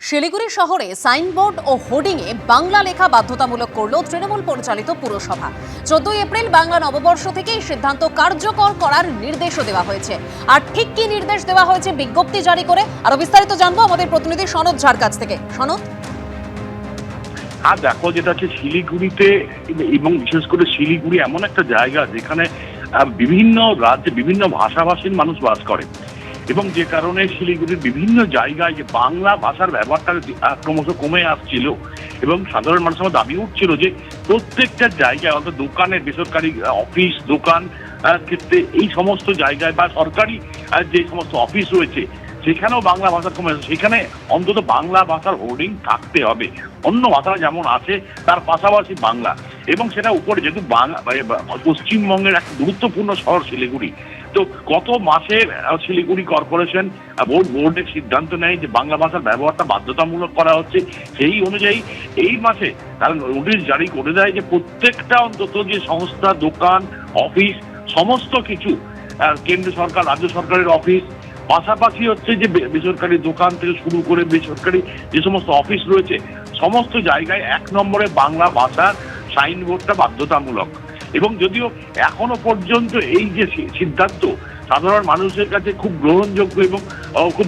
শিলিগুড়ি শহরে সাইনবোর্ড ও হোর্ডিংয়ে বাংলা লেখা বাধ্যতামূলক করল তৃণমূল পরিচালিত পুরসভা। 14 এপ্রিল বাংলা নববর্ষ থেকে এই সিদ্ধান্ত কার্যকর করার নির্দেশও দেওয়া হয়েছে। আর ঠিক কি নির্দেশ দেওয়া হয়েছে বিজ্ঞপ্তি জারি করে, আরো বিস্তারিত জানবো আমাদের প্রতিনিধি সনদ ঝার কাছ থেকে। সনদ, দেখো, যেটা হচ্ছে শিলিগুড়িতে, এবং বিশেষ করে শিলিগুড়ি এমন একটা জায়গা যেখানে বিভিন্ন রাজ্যে বিভিন্ন ভাষাভাষীর মানুষ বাস করে, এবং যে কারণে শিলিগুড়ির বিভিন্ন জায়গায় যে বাংলা ভাষার ব্যবহারটা ক্রমশ কমে আসছিল, এবং সাধারণ মানুষের দাবি উঠছিল যে প্রত্যেকটা জায়গায়, অর্থাৎ দোকানে, বেসরকারি অফিস, দোকান ক্ষেত্রে, এই সমস্ত জায়গায় বা সরকারি যে সমস্ত অফিস রয়েছে সেখানেও বাংলা ভাষার কমে আছে, সেখানে অন্তত বাংলা ভাষার হোর্ডিং থাকতে হবে। অন্য ভাষা যেমন আছে তার পাশাপাশি বাংলা, এবং সেটা উপরে, যেহেতু পশ্চিমবঙ্গের একটা গুরুত্বপূর্ণ শহর শিলিগুড়ি, তো গত মাসে শিলিগুড়ি কর্পোরেশন বোর্ডের সিদ্ধান্ত নেয় যে বাংলা ভাষার ব্যবহারটা বাধ্যতামূলক করা হচ্ছে। সেই অনুযায়ী এই মাসে তারা নোটিশ জারি করে দেয় যে প্রত্যেকটা অন্তত যে সংস্থা, দোকান, অফিস, সমস্ত কিছু, কেন্দ্র সরকার, রাজ্য সরকারের অফিস, পাশাপাশি হচ্ছে যে বেসরকারি দোকান থেকে শুরু করে বেসরকারি যে সমস্ত অফিস রয়েছে, সমস্ত জায়গায় 1 নম্বরে বাংলা ভাষার সাইনবোর্ডটা বাধ্যতামূলক। এবং যদিও এখনো পর্যন্ত এই যে সিদ্ধান্ত সাধারণ মানুষের কাছে খুব গ্রহণযোগ্য, এবং খুব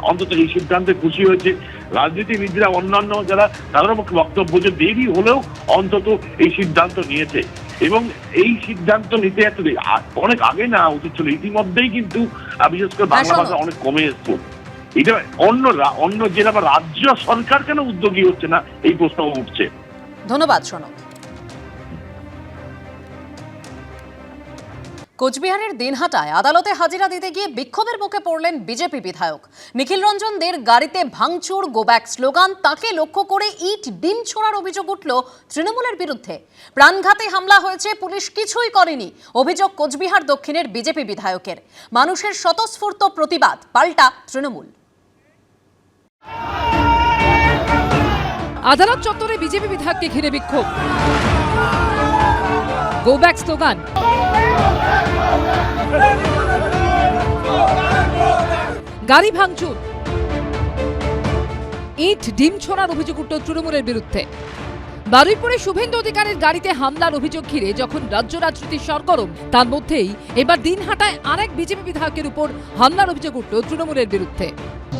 অন্তত এই সিদ্ধান্তে খুশি হয়েছে রাজনীতিবিদরা, অন্যান্য যারা, তাদেরও বক্তব্য যে দেরি হলেও অন্তত এই সিদ্ধান্ত নিয়েছে। এবং এই সিদ্ধান্ত নিতে অনেক আগে না উচিত ছিল, ইতিমধ্যেই কিন্তু বিশেষ করে বাংলা ভাষা অনেক কমে এসছে। এটা অন্য জেলা বা রাজ্য সরকার কেন উদ্যোগী হচ্ছে না, এই প্রশ্ন উঠছে। ধন্যবাদ সনদ। কোচবিহারের দিনহাটায় আদালতে হাজিরা দিতে গিয়ে বিক্ষোভের মুখে পড়লেন বিজেপি বিধায়ক নিখিল রঞ্জন দের। গাড়িতে ভাঙচুর, গো ব্যাক স্লোগান, তাকে লক্ষ্য করে ইট, ডিম ছোড়ার অভিযোগ উঠল তৃণমূলের বিরুদ্ধে। প্রাণঘাতী হামলা হয়েছে, পুলিশ কিছুই করেনি, অভিযোগ কোচবিহার দক্ষিণের বিজেপি বিধায়কের। মানুষের স্বতঃস্ফূর্ত প্রতিবাদ, পাল্টা তৃণমূল। আদালত চত্বরে বিজেপি বিধায়ককে ঘিরে বিক্ষোভ, গো ব্যাক স্লোগান, গাড়ি ভাঙচুর, ইট, ডিম ছোড়ার অভিযোগ উঠল তৃণমূলের বিরুদ্ধে। বারুইপুরে শুভেন্দু অধিকারের গাড়িতে হামলার অভিযোগ ঘিরে যখন রাজ্য রাজনীতির সরগরম, তার মধ্যেই এবার দিনহাটায় আরেক বিজেপি বিধায়কের উপর হামলার অভিযোগ উঠল তৃণমূলের বিরুদ্ধে।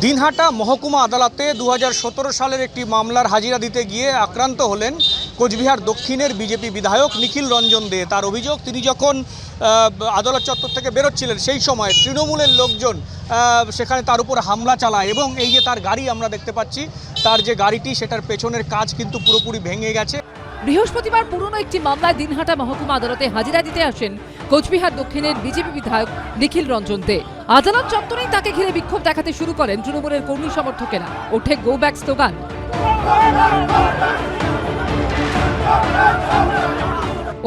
দিনহাটা মহকুমা আদালতে 2017 সালের একটি মামলার হাজিরা দিতে গিয়ে আক্রান্ত হলেন কোচবিহার দক্ষিণের বিজেপি বিধায়ক নিখিল রঞ্জন দে। তার অভিযোগ, তিনি যখন আদালত চত্বর থেকে বেরোচ্ছিলেন সেই সময় তৃণমূলের লোকজন সেখানে তার উপর হামলা চালায়, এবং এই যে তার গাড়ি আমরা দেখতে পাচ্ছি, তার যে গাড়িটি, সেটার পেছনের কাজ কিন্তু পুরোপুরি ভেঙে গেছে। বৃহস্পতিবার পুরনো একটি মামলায় দিনহাটা মহকুমা আদালতে হাজিরা দিতে আসেন কোচবিহার দক্ষিণের বিজেপি বিধায়ক নিখিল রঞ্জন দে। আদালত চত্বরেই তাকে ঘিরে বিক্ষোভ দেখাতে শুরু করেন তৃণমূলের কর্মী সমর্থকেরা। ওঠে গো ব্যাক স্লোগান।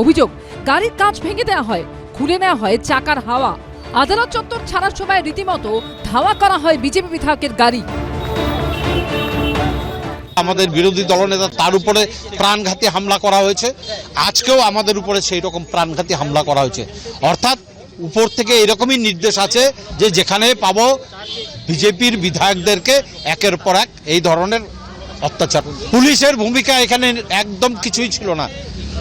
অভিযোগ, গাড়ির কাঁচ ভেঙে দেওয়া হয়, খুলে নেওয়া হয় চাকার হাওয়া। আদালত চত্বর ছাড়ার সময় রীতিমতো ধাওয়া করা হয় বিজেপি বিধায়কের গাড়ি। আমাদের বিরোধী দলনেতা, তার উপরে প্রাণঘাতী হামলা করা হয়েছে। আজকেও আমাদের উপরে সেই রকম প্রাণঘাতী হামলা করা হয়েছে। অর্থাৎ উপর থেকে এরকমই নির্দেশ আছে যে যেখানে পাবো বিজেপির বিধায়কদেরকে একের পর এক এই ধরনের অত্যাচার। পুলিশের ভূমিকা এখানে একদম কিছুই ছিল না,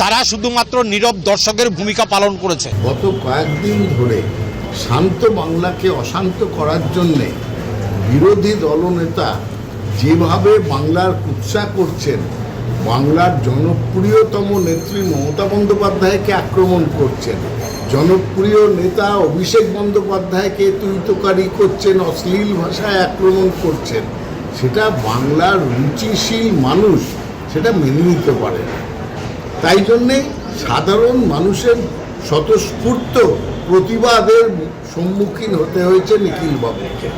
তারা শুধুমাত্র নীরব দর্শকের ভূমিকা পালন করেছে। গত কয়েকদিন ধরে শান্ত বাংলাকে অশান্ত করার জন্যে বিরোধী দলনেতা যেভাবে বাংলার কুৎসা করছেন, বাংলার জনপ্রিয়তম নেত্রী মমতা বন্দ্যোপাধ্যায়কে আক্রমণ করছেন, জনপ্রিয় নেতা অভিষেক বন্দ্যোপাধ্যায়কে তুইতকারি করছেন, অশ্লীল ভাষায় আক্রমণ করছেন, সেটা বাংলার রুচিশীল মানুষ সেটা মেনে নিতে পারে না। তাই জন্যে সাধারণ মানুষের স্বতঃস্ফূর্ত প্রতিবাদের সম্মুখীন হতে হয়েছে নিখিল বাবুকে।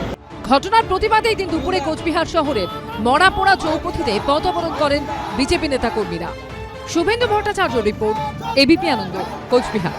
ঘটনার প্রতিবাদে দিন দুপুরে কোচবিহার শহরের মরাপোড়া চৌপথিতে পথ অবরোধ করেন বিজেপি নেতাকর্মীরা। শুভেন্দু ভট্টাচার্য রিপোর্ট, এবিপি আনন্দ, কোচবিহার।